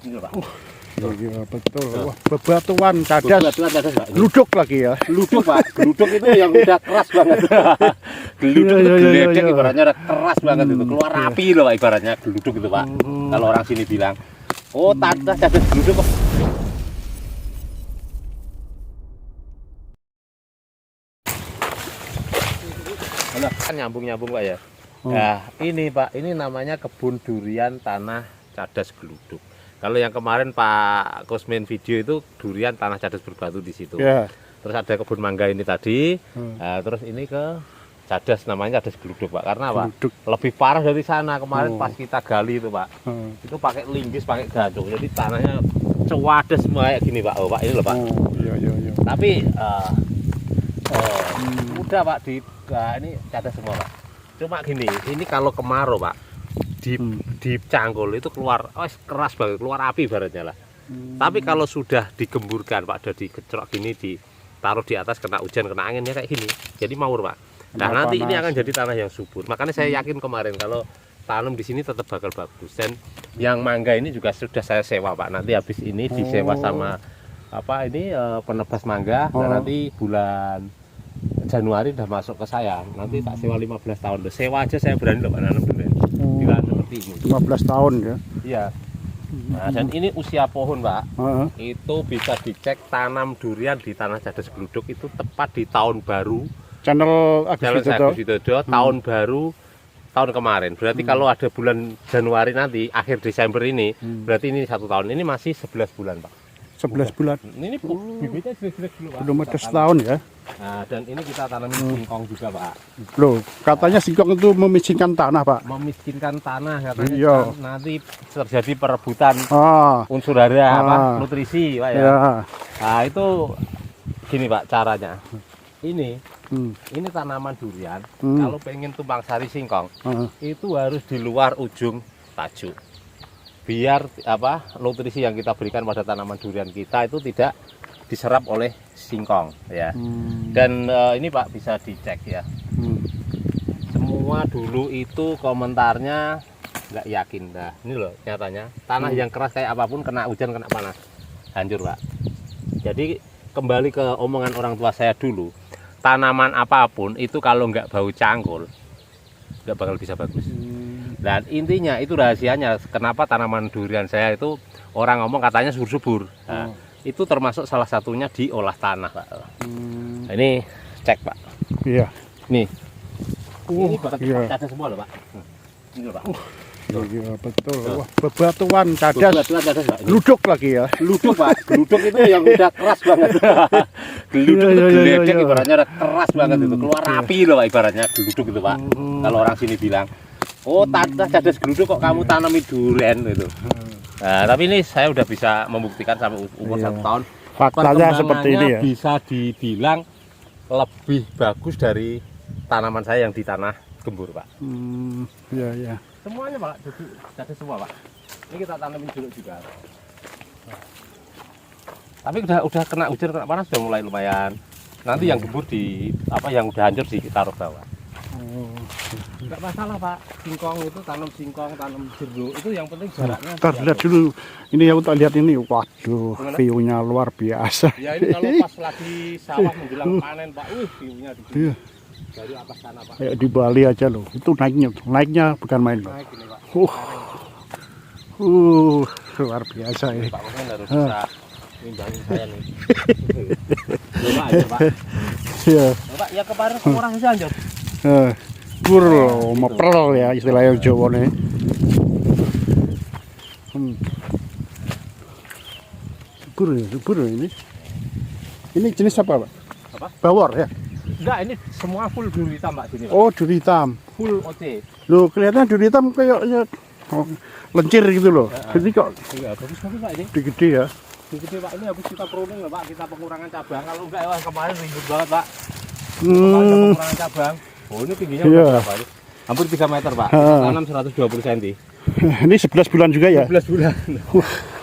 Ini loh, Pak. Iya betul. Wah, bebatuan cadas. Gluduk lagi ya. Gluduk, Pak. Gluduk itu yang udah keras banget. Gluduk itu geledek ibaratnya udah keras banget itu. Keluar api loh, Pak, ibaratnya gluduk itu, Pak. Kalau orang sini bilang, oh tanah cadas gluduk kok. Kan nyambung-nyambung, Pak ya. Nah, ini Pak, ini namanya kebun durian tanah cadas gluduk. Kalau yang kemarin Pak Kusmin video itu durian tanah cadas berbatu di situ. Ya. Terus ada kebun mangga ini tadi. Nah, terus ini ke cadas, namanya cadas gluduk, Pak. Karena Pak lebih parah dari sana kemarin pas kita gali itu, Pak. Itu pakai linggis, pakai gandum. Jadi tanahnya cewadas semua kayak gini, Pak. Oh, Pak, ini loh, Pak. Iya. Tapi mudah, Pak, ini cadas semua, Pak. Cuma gini, ini kalau kemarau, Pak, di cangkul itu keluar keras banget, keluar api ibaratnya lah. Tapi kalau sudah digemburkan, Pak, udah digecrok gini, ditaruh di atas, kena hujan, kena angin ya kayak gini, jadi maur, Pak. Nah, nanti ini akan jadi tanah yang subur. Makanya saya yakin kemarin kalau tanam di sini tetap bakal bagus. Dan yang mangga ini juga sudah saya sewa, Pak. Nanti habis ini disewa sama penebas mangga. Dan nanti bulan Januari udah masuk ke saya. Nanti tak sewa 15 tahun. Sewa aja saya berani loh, Pak, nanam dulu. Seperti ini. 15 tahun ya. Iya. Nah, dan ini usia pohon, Pak. Itu bisa dicek tanam durian di tanah cadas gluduk itu tepat di tahun baru. Channel Agus Widodo tahun baru tahun kemarin. Berarti kalau ada bulan Januari nanti, akhir Desember ini, berarti ini 1 tahun. Ini masih 11 bulan, Pak. 11 bulan. Ini bibitnya jelek-jelek dulu, Pak. Belum ada setahun ya. Nah, dan ini kita tanamin singkong juga, Pak. Loh, katanya singkong itu memiskinkan tanah, Pak. Memiskinkan tanah katanya. Iya. Nanti terjadi perebutan unsur hara, nutrisi, Pak ya. Nah, itu gini, Pak, caranya. Ini tanaman durian, kalau pengen tumpang sari singkong, itu harus di luar ujung tajuk. Biar nutrisi yang kita berikan pada tanaman durian kita itu tidak diserap oleh singkong ya. Dan ini, Pak, bisa dicek ya. Semua dulu itu komentarnya nggak yakin. Nah, ini loh nyatanya tanah yang keras kayak apapun kena hujan, kena panas, hancur, Pak. Jadi kembali ke omongan orang tua saya dulu, tanaman apapun itu kalau nggak bau cangkul nggak bakal bisa bagus. Dan intinya itu rahasianya kenapa tanaman durian saya itu orang ngomong katanya subur. Nah, itu termasuk salah satunya diolah tanah, Pak. Nah, ini cek, Pak. Iya. Nih. Ini cadas semua loh, Pak. Ini loh, Pak. Iya betul. Wah, bebatuan cadas. Gluduk lagi ya. Gluduk, Pak. Gluduk itu yang udah keras banget. Gluduk itu geledek ibaratnya udah keras banget itu. Keluar api loh, Pak, ibaratnya gluduk itu, Pak. Kalau orang sini bilang, oh tanah cadas gluduk kok kamu tanami durian itu. Nah, tapi ini saya udah bisa membuktikan sampai umur 1 tahun. Faktanya seperti ini ya. Bisa dibilang lebih bagus dari tanaman saya yang di tanah gembur, Pak. Iya. Semuanya, Pak, jadi semua, Pak. Ini kita tanamin dulu juga. Tapi udah kena hujan, kena panas sudah mulai lumayan. Nanti yang gembur yang udah hancur ditaruh bawah. Enggak masalah, Pak. Singkong itu tanam singkong, tanam jeruk itu yang penting jaraknya. Ntar lihat dulu. Ini ya untuk lihat ini. Waduh, view-nya luar biasa. Ya ini kalau pas lagi sawah menjelang panen, Pak. View-nya di sini. Dari atas sana, Pak. Kayak di Bali aja loh. Itu naiknya bukan main loh. Naik ini, Pak. Luar biasa ini. Pak Kusmin harus bisa nimbangin saya nih. Coba aja, Pak. Iya. Pak, ya kemarin orang saja anjir. Subur meprel ya istilahnya Jawa nih. Subur ini. Ini jenis apa, Pak? Apa? Bawor ya? Enggak, ini semua full duri hitam, Pak, sini, Pak. Oh, duri hitam. Full OC. Loh, kelihatan duri hitam kayaknya lencir gitu loh. Jadi kok iya, bagus Pak ini. gede ya. Gede, Pak, ini habis kita pruning loh, Pak, kita pengurangan cabang. Kalau enggak ya kemarin ribut banget, Pak. Pengurangan cabang. Oh, ini tingginya berapa ini? Hampir 3 meter, Pak. Tanam 120 cm. Ini 11 bulan juga ya? 11 bulan.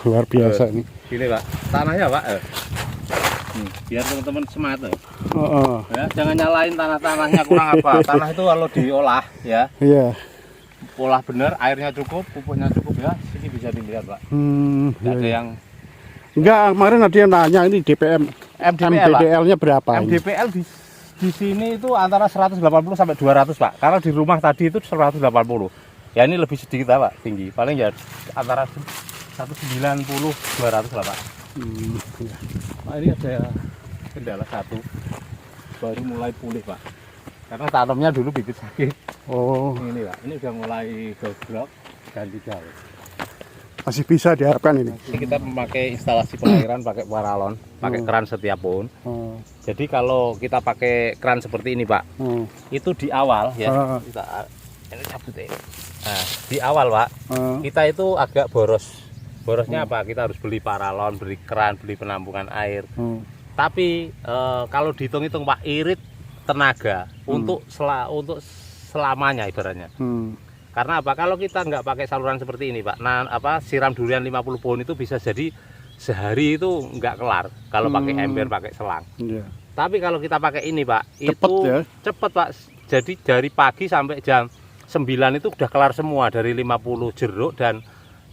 Luar biasa nih. Ini, Pak. Tanahnya, Pak. Biar teman-teman semangat. Ya, jangan nyalain tanahnya kurang apa. Tanah itu kalau diolah ya. Iya. Olah bener, airnya cukup, pupuknya cukup ya. Ini bisa bisa dilihat Pak. Iya, Ada iya. yang Enggak, kemarin ada yang nanya ini DPM, MDPL-nya berapa? MDPL di sini itu antara 180 sampai 200 Pak. Kalau di rumah tadi itu 180. Ya ini lebih sedikit lah Pak, tinggi. Paling ya antara 190 200 lah Pak. Iya. Nah, ini ada kendala satu. Baru mulai pulih Pak. Karena tanamnya dulu bikin sakit. Oh, Ini Pak, ini udah mulai gogrok, ganti daun. masih bisa diharapkan ini. Ini kita memakai instalasi pengairan pakai paralon, pakai keran setiap pohon. Oh, Jadi kalau kita pakai keran seperti ini Pak, oh, itu di awal ya, kita ini cabut ya. Nah, di awal Pak, kita itu agak boros. Borosnya apa? Kita harus beli paralon, beli keran, beli penampungan air. Tapi kalau dihitung-hitung Pak, irit tenaga untuk selamanya ibaratnya. Karena apa? Kalau kita nggak pakai saluran seperti ini Pak, siram durian 50 pohon itu bisa jadi sehari itu nggak kelar kalau pakai ember, pakai selang. iya. Tapi kalau kita pakai ini Pak, Cepet itu ya? cepet Pak. Jadi dari pagi sampai jam 9 itu udah kelar semua, dari 50 jeruk dan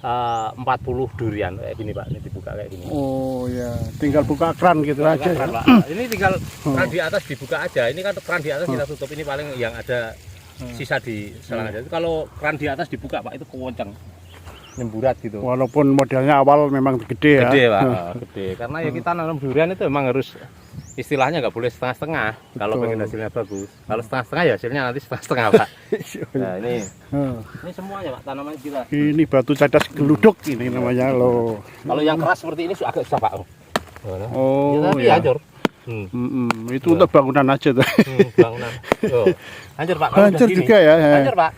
40 durian kayak gini Pak. Ini dibuka kayak gini. Oh ya, tinggal buka keran gitu aja. Keran, Ya? Pak. Ini tinggal keran di atas dibuka aja. Ini kan keran di atas kita tutup, ini paling yang ada sisa di selang aja. Itu kalau keran di atas dibuka Pak, itu kewonceng, nyemburat gitu. Walaupun modalnya awal memang gede ya. Gede Pak, gede. Karena ya kita nanam durian itu memang harus istilahnya nggak boleh setengah-setengah kalau pengen hasilnya bagus. Kalau setengah-setengah ya hasilnya nanti setengah-setengah Pak. Nah ini semuanya Pak, tanaman kita. Ini batu cadas geluduk ini namanya loh. Kalau yang keras seperti ini agak susah Pak. Oh ya, tapi ya. hancur. Itu untuk bangunan aja tuh. Bangunan. Hancur Pak. Hancur juga ya. Hancur Pak.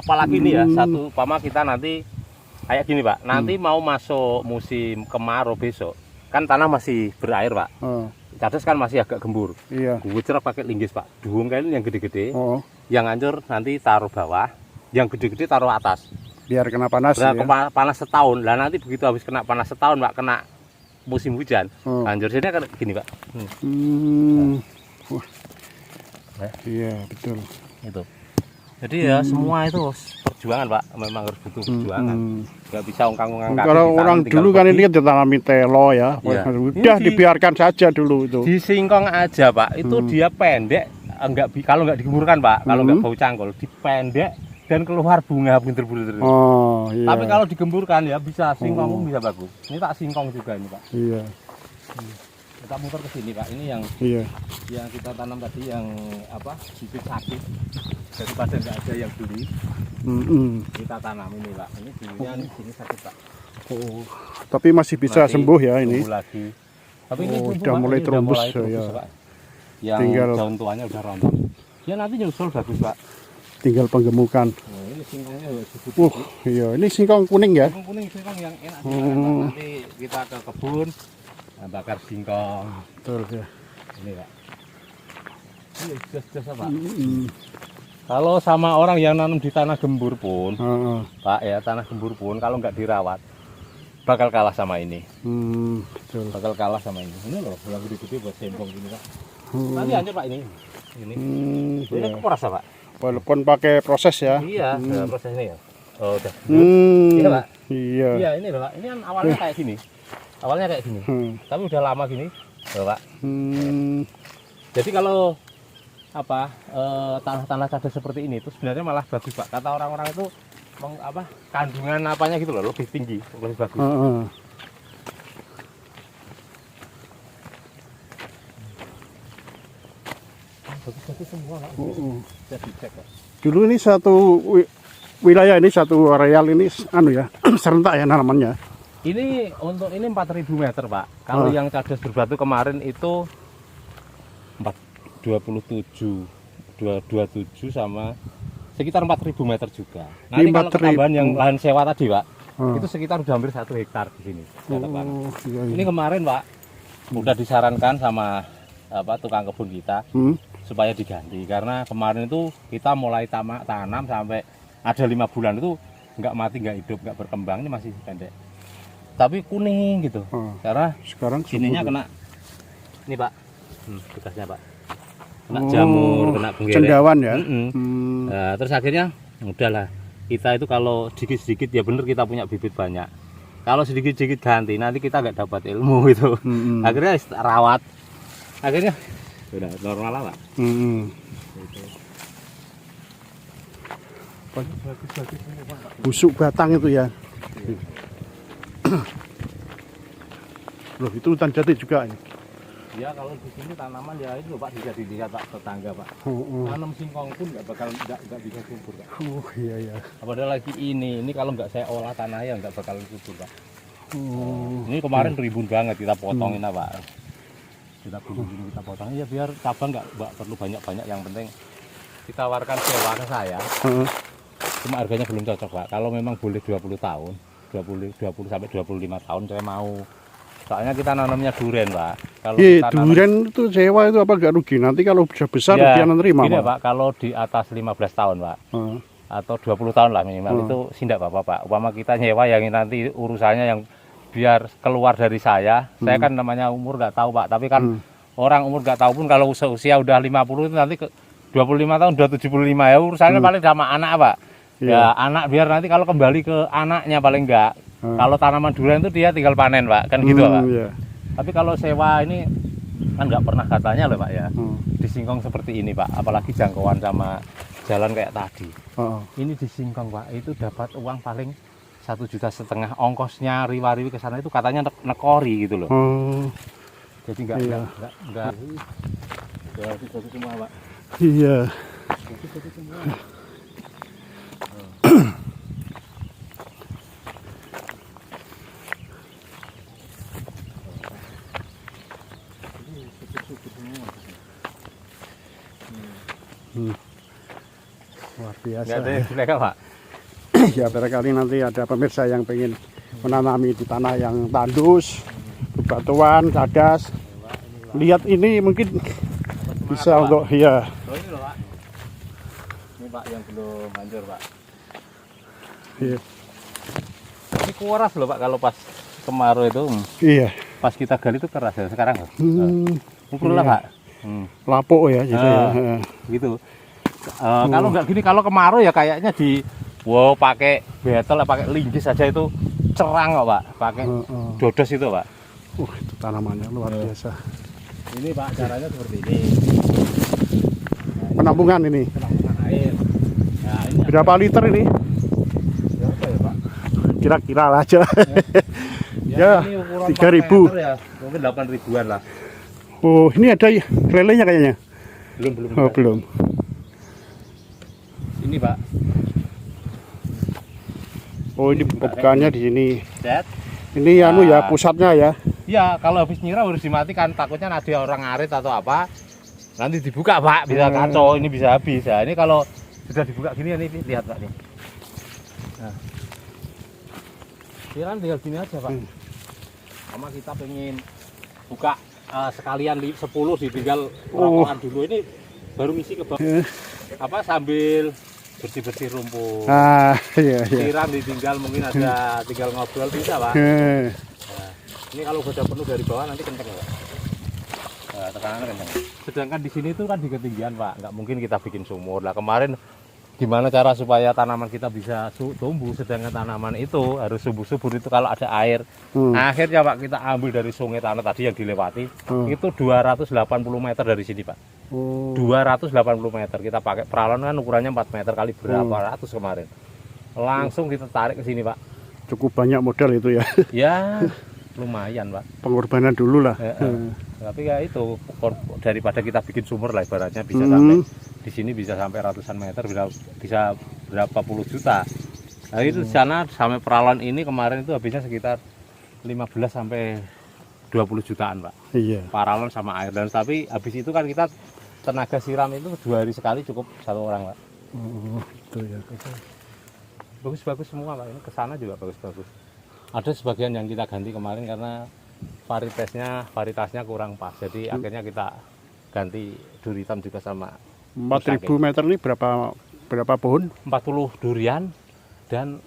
Apalagi ini ya, satu pama kita nanti kayak gini Pak. Nanti mau masuk musim kemarau besok. Kan tanah masih berair Pak. Cadas kan masih agak gembur. Iya. Gue cerah pakai linggis Pak. Duung kayak ini yang gede-gede. Yang hancur nanti taruh bawah. Yang gede-gede taruh atas. Biar kena panas. Nah, ya. panas setahun. Lah nanti begitu habis kena panas setahun Pak, kena musim hujan. Hancur sini kan gini Pak. Wah. Iya betul. Itu. Jadi ya semua itu perjuangan Pak, memang harus butuh perjuangan. Gak bisa ongkang-ongkang kaki. Kalau orang dulu kan ini ditanami telo ya, udah dibiarkan saja dulu itu. Di singkong aja Pak, itu dia pendek, kalau nggak digemburkan Pak, kalau nggak bau cangkul, dipendek dan keluar bunga bunder-bunder. Oh iya. Tapi kalau digemburkan ya bisa singkong bisa bagus. Ini tak singkong juga ini Pak. Iya. Kita muter ke sini Pak, ini yang kita tanam tadi yang bibit sakit. Daripada nggak ada yang beli, kita tanam ini Pak. Ini bibitnya sini sakit Pak. Oh, tapi masih bisa sembuh ya ini. Lagi. Tapi ini udah mulai terumbus ya. Pak. Yang tinggal daun tuanya udah rontok. Ya nanti nyusul bagus Pak. Tinggal penggemukan. Nah, ini singkongnya iya, ini singkong kuning ya. Singkong kuning, singkong yang enak. Nanti kita ke kebun bakar singkong. Betul ya. Ini Pak. Ini jas Pak. Kalau sama orang yang nanam di tanah gembur pun, Pak ya, tanah gembur pun kalau nggak dirawat bakal kalah sama ini. Betul. Bakal kalah sama ini. Ini loh yang gede-gede buat sempong gini Pak. Nanti hancur Pak ini. Ini keras Pak. Walaupun pakai proses ya. Iya, proses ini ya. Oh udah. Iya Pak. Iya. Iya ini loh Pak. Ini kan awalnya kayak gini. Awalnya kayak gini. Tapi udah lama gini, loh Pak. Jadi kalau tanah-tanah cadas seperti ini itu sebenarnya malah bagus Pak. Kata orang-orang itu kandungan apanya gitu loh lebih tinggi, lebih bagus. Bagus-bagus semua Pak. Bisa dicek Pak. Dulu ini satu wilayah ini, satu areal ini serentak ya tanamannya. Ini untuk ini 4.000 meter Pak. Kalau yang cadas berbatu kemarin itu 27 sama sekitar 4.000 meter juga. Nanti kalau tambahan yang lahan sewa tadi Pak, itu sekitar udah hampir 1 hektar di sini. Iya. Ini kemarin Pak, udah disarankan sama tukang kebun kita supaya diganti karena kemarin itu kita mulai tanam sampai ada 5 bulan itu nggak mati, nggak hidup, nggak berkembang, ini masih pendek. Tapi kuning gitu. Karena sekarang sininya kena ini Pak, bekasnya Pak. Kena jamur, kena benggere. Cendawan ya. Nah, terus akhirnya udahlah kita itu kalau sedikit-sedikit ya bener kita punya bibit banyak. Kalau sedikit-sedikit ganti nanti kita nggak dapat ilmu itu. Akhirnya rawat. Akhirnya udah normal lah, Pak. Busuk batang itu ya. Loh, itu hutan jati juga ini. Ya kalau di sini tanaman ya itu Pak bisa dilihat Pak tetangga Pak. Tanam singkong pun nggak bisa subur Pak. Iya. Padahal lagi ini kalau nggak saya olah tanahnya nggak bakal subur Pak. Ini kemarin rimbun banget kita potongin Pak. Kita potongin ya biar cabang nggak perlu banyak-banyak, yang penting kita tawarkan sewa ke saya. Cuma harganya belum cocok Pak. Kalau memang boleh 20 tahun, 20 sampai 25 tahun saya mau. Soalnya kita nanamnya durian Pak. Kalau durian itu sewa itu apa nggak rugi? Nanti kalau sudah besar ya, dia nerima Pak. Pak, kalau di atas 15 tahun Pak, atau 20 tahun lah minimal itu sih enggak apa-apa Pak. Upama kita nyewa yang nanti urusannya yang biar keluar dari saya kan namanya umur nggak tahu Pak. Tapi kan orang umur nggak tahu pun kalau usia udah 50 itu nanti ke 25 tahun udah 75 ya urusannya paling sama anak Pak. Ya anak biar nanti kalau kembali ke anaknya paling enggak. Kalau tanaman durian itu dia tinggal panen Pak, kan gitu Pak. Tapi kalau sewa ini kan nggak pernah katanya loh Pak ya. Di singkong seperti ini Pak, apalagi jangkauan sama jalan kayak tadi. Ini di singkong Pak, itu dapat uang paling 1,5 juta. Ongkosnya riwa-riwi ke sana itu katanya nekori gitu loh. Jadi enggak bagus semua Pak. Iya. Bagus semua. Luar biasa. Nggak ada yang jelek Pak. Ya barangkali nanti ada pemirsa yang pengen menanami di tanah yang tandus, bebatuan, cadas. Lihat ini mungkin bisa Pak, untuk ya. Oh, ini loh Pak. Ini Pak yang belum hancur Pak. Iya. Ini kuras loh Pak kalau pas kemarau itu. Iya. Pas kita gali itu keras ya sekarang. Ukur lah Pak. Lapuk ya gitu ya. Gitu. Kalau nggak gini, kalau kemarau ya kayaknya pakai betel, pakai linggis saja itu cerang kok Pak. Pakai dodos itu Pak. Itu tanamannya luar biasa. Ini Pak caranya seperti ini. Penampungan ini. Penampungan air. Nah, ini berapa liter ini? Berapa ya Pak? Kira-kira aja. Ya, 3.000. Ya, mungkin 8.000-an lah. Oh, ini ada lelenya kayaknya. Belum. Oh, belum. Ini Pak. Oh, ini pembukaannya di sini. Set. Ini ya pusatnya ya. Ya, kalau habis nyiram harus dimatikan, takutnya ada orang ngarit atau apa. Nanti dibuka Pak, bisa kacau, ini bisa habis. Ya, ini kalau sudah dibuka gini nih, lihat Pak nih. Nah. Ini kan tinggal gini aja Pak. Sama kita pengen buka sekalian 10 ditinggal rokokan dulu, ini baru ngisi ke bawah. Sambil bersih-bersih rumput. Iya. Siram ditinggal, mungkin ada tinggal ngobrol bisa Pak. Nah, ini kalau sudah penuh dari bawah nanti kenceng ya Pak. Nah, tekanannya kenceng. Sedangkan di sini tuh kan di ketinggian Pak, nggak mungkin kita bikin sumur. Lah kemarin gimana cara supaya tanaman kita bisa tumbuh, sedangkan tanaman itu harus subur-subur itu kalau ada air. Akhirnya Pak kita ambil dari sungai tanah tadi yang dilewati, itu 280 meter dari sini Pak. 280 meter kita pakai peralon kan ukurannya 4 meter kali berapa ratus kemarin. Langsung kita tarik ke sini Pak. Cukup banyak modal itu ya. Ya lumayan Pak. Pengorbanan dulu lah. Tapi ya itu daripada kita bikin sumur lah ibaratnya bisa sampai di sini bisa sampai ratusan meter, bisa berapa puluh juta. Nah itu di sana sampai peralon ini kemarin itu habisnya sekitar 15 sampai 20 jutaan Pak. Iya. Paralon sama air, dan tapi habis itu kan kita tenaga siram itu 2 hari sekali cukup 1 orang Pak. Itu ya. Bagus-bagus semua Pak, ini kesana juga bagus-bagus. Ada sebagian yang kita ganti kemarin karena varietasnya kurang pas, jadi akhirnya kita ganti duri hitam juga sama 4.000 meter ini berapa pohon? 40 durian dan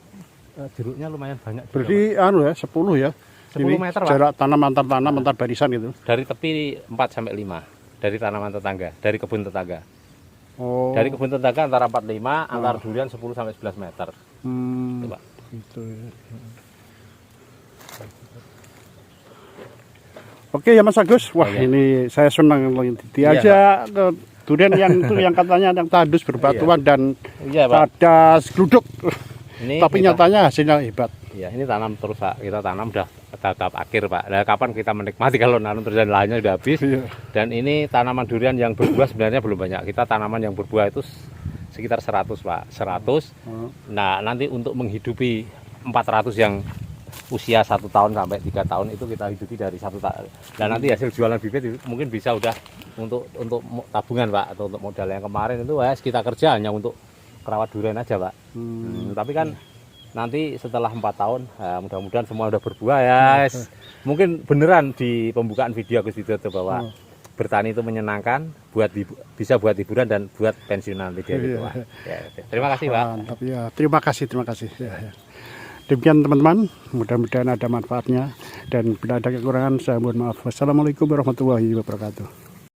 jeruknya lumayan banyak. Berarti juga, 10 ya? 10 meter Pak. Jarak tanam antar antar barisan gitu? Dari tepi 4 sampai 5 dari tanaman tetangga, dari kebun tetangga. Dari kebun tetangga antara 45, antara durian 10 sampai 11 meter. Itu, Pak. Gitu ya. Oke ya Mas Agus, wah iya. ini saya senang diajak ke durian yang itu yang katanya yang tandus berbatuan dan Iya, Pak. cadas gluduk. Ini Tapi nyatanya hasilnya hebat. Iya, ini tanam terus Pak. Kita tanam udah tahap akhir Pak. Nah, kapan kita menikmati kalau nanam terus dan lahannya sudah habis. Iya. Dan ini tanaman durian yang berbuah sebenarnya belum banyak. Kita tanaman yang berbuah itu sekitar 100 Pak. 100. Nah, nanti untuk menghidupi 400 yang usia 1 tahun sampai 3 tahun itu kita hidupi dari 1 tahun. Dan nanti hasil jualan bibit mungkin bisa udah untuk tabungan Pak, atau untuk modal yang kemarin itu kita kerja hanya untuk kerawat durian aja Pak. Tapi kan nanti setelah 4 tahun mudah-mudahan semua udah berbuah ya. Mungkin beneran di pembukaan video Agus Widodo bahwa bertani itu menyenangkan, bisa buat hiburan dan buat pensiunan nanti gitu Pak. Ya, terima kasih Pak. Mantap ya, terima kasih. Ya. Demikian teman-teman, mudah-mudahan ada manfaatnya dan bila ada kekurangan saya mohon maaf. Wassalamualaikum warahmatullahi wabarakatuh.